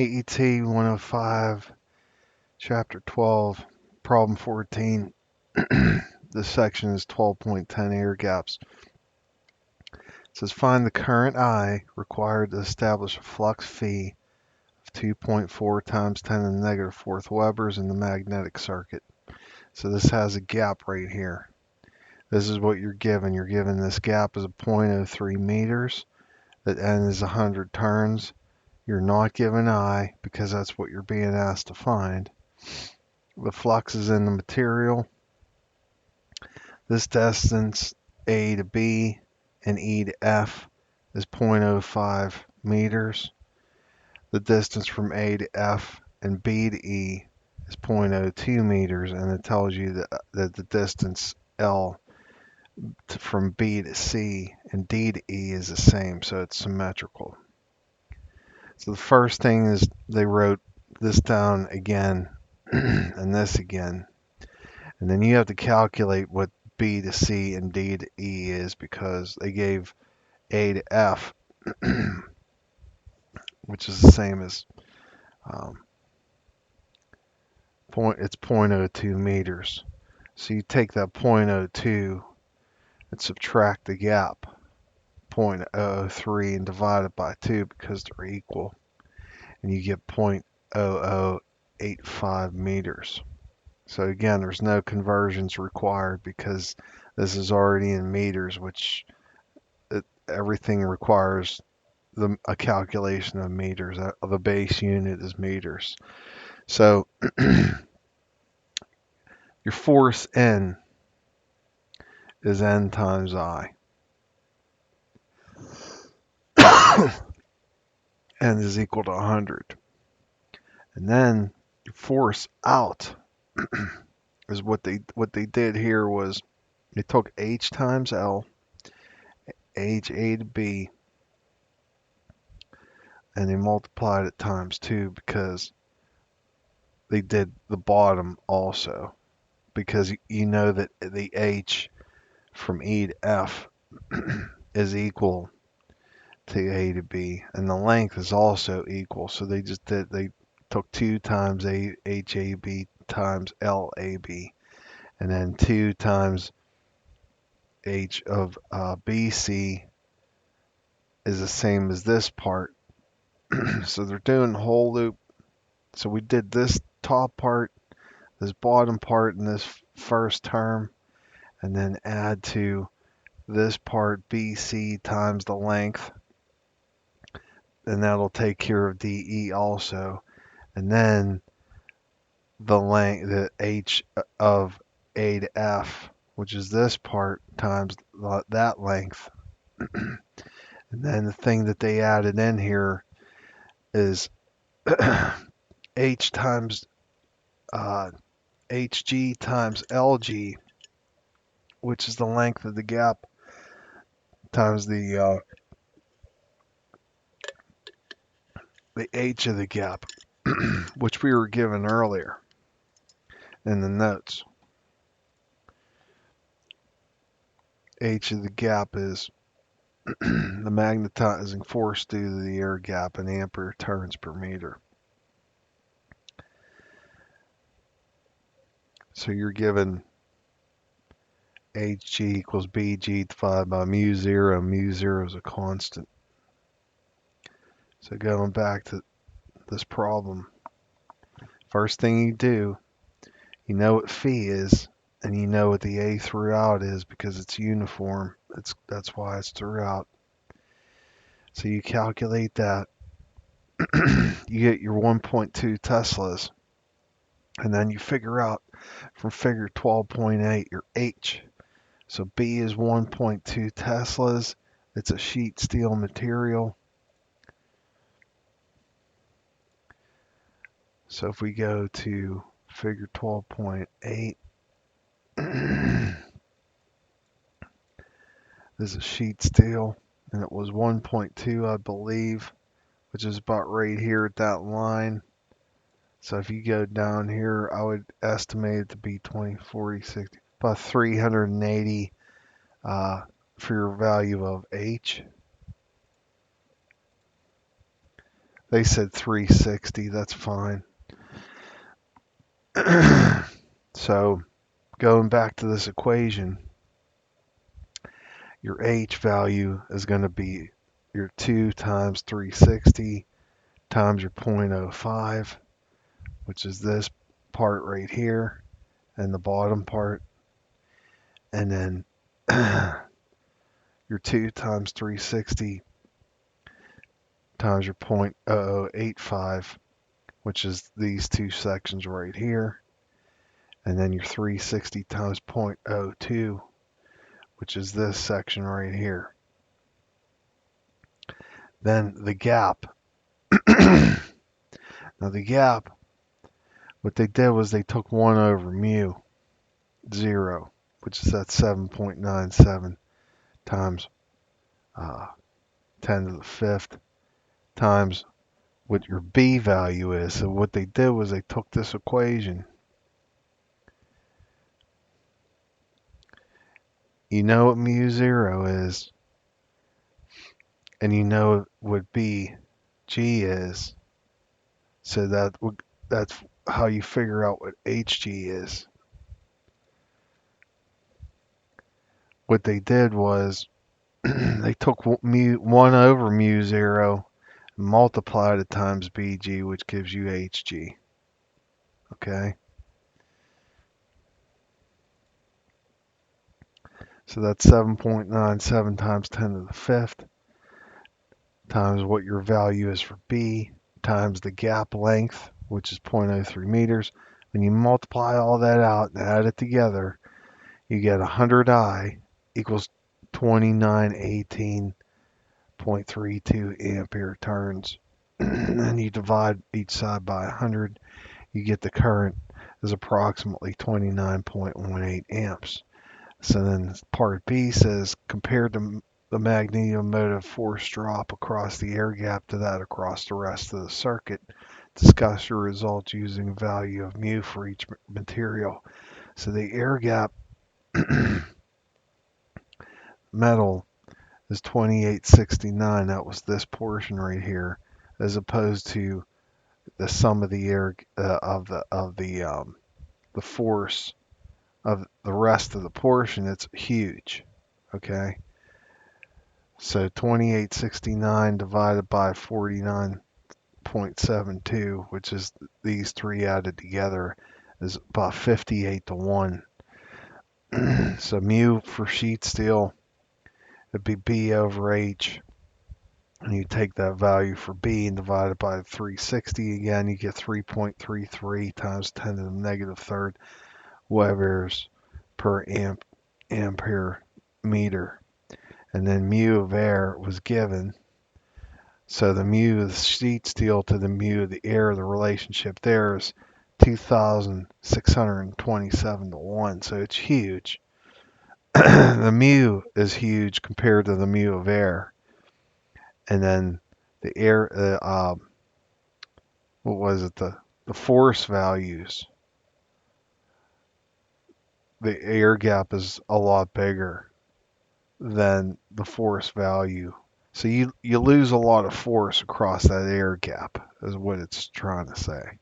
eet105, chapter 12, problem 14. This section is 12.10 air gaps. It says find the current I required to establish a flux phi of 2.4 times 10 to the negative fourth Webers in the magnetic circuit. So this has a gap right here. This is what you're given. You're given this gap as a 0.03 meters. That N is 100 turns. You're not given I because that's what you're being asked to find. The flux is in the material. This distance A to B and E to F is 0.05 meters. The distance from A to F and B to E is 0.02 meters, and it tells you that the distance L from B to C and D to E is the same, so it's symmetrical. So the first thing is they wrote this down again and this again. And then you have to calculate what B to C and D to E is because they gave A to F, which is the same as it's 0.02 meters. So you take that 0.02 and subtract the gap, 0.003, and divide it by 2 because they're equal. And you get 0.0085 meters. So again, there's no conversions required because this is already in meters, which everything requires a calculation of meters. The base unit is meters. So your force N is N times I. N is equal to 100. And then your force out is what they did here was they took H times L, H A to B, and they multiplied it times 2 because they did the bottom also, because you know that the H from E to F is equal to A to B, and the length is also equal. So they took 2 times HAB times LAB, and then 2 times H of BC is the same as this part. So they're doing the whole loop. So we did this top part, this bottom part, and this first term, and then add to this part BC times the length, and that'll take care of DE also. And then the H of A to F, which is this part, times that length. And then the thing that they added in here is H times HG times LG, which is the length of the gap times the H of the gap, which we were given earlier in the notes. H of the gap is the magnetizing force due to the air gap in ampere turns per meter. So you're given Hg equals Bg divided by mu 0. Mu 0 is a constant. So going back to this problem, first thing you do, you know what phi is, and you know what the A throughout is because it's uniform. That's why it's throughout. So you calculate that. You get your 1.2 Teslas, and then you figure out from figure 12.8 your H. So B is 1.2 Teslas. It's a sheet steel material. So if we go to figure 12.8, this is sheet steel, and it was 1.2, I believe, which is about right here at that line. So if you go down here, I would estimate it to be 20, 40, 60, about 380 for your value of H. They said 360. That's fine. So going back to this equation, your H value is going to be your 2 times 360 times your 0.05, which is this part right here and the bottom part. And then your 2 times 360 times your 0.0085, which is these two sections right here. And then your 360 times 0.02, which is this section right here. Then the gap. Now the gap, what they did was they took 1 over mu, 0, which is that 7.97 times 10 to the 5th times what your B value is. So what they did was they took this equation. You know what mu 0 is, and you know what BG is. So that's how you figure out what HG is. What they did was they took 1 over mu 0 and multiplied it times BG, which gives you HG. Okay? So that's 7.97 times 10 to the 5th times what your value is for B times the gap length, which is 0.03 meters. When you multiply all that out and add it together, you get 100I equals 2918.32 ampere turns. And you divide each side by 100, you get the current is approximately 29.18 amps. So then part B says, compared to the magnetomotive force drop across the air gap to that across the rest of the circuit, discuss your results using value of mu for each material. So the air gap metal is 2869. That was this portion right here, as opposed to the sum of the air of the force of the rest of the portion. It's huge. Okay, so 2869 divided by 49.72, which is these three added together, is about 58 to 1. So mu for sheet steel, it'd be B over H, and you take that value for B and divide it by 360 again, you get 3.33 times 10 to the negative third Webers per ampere meter. And then mu of air was given. So the mu of the sheet steel to the mu of the air, the relationship there is 2,627 to 1. So it's huge. The mu is huge compared to the mu of air. And then the air, what was it? The force values. The air gap is a lot bigger than the force value. So you lose a lot of force across that air gap, is what it's trying to say.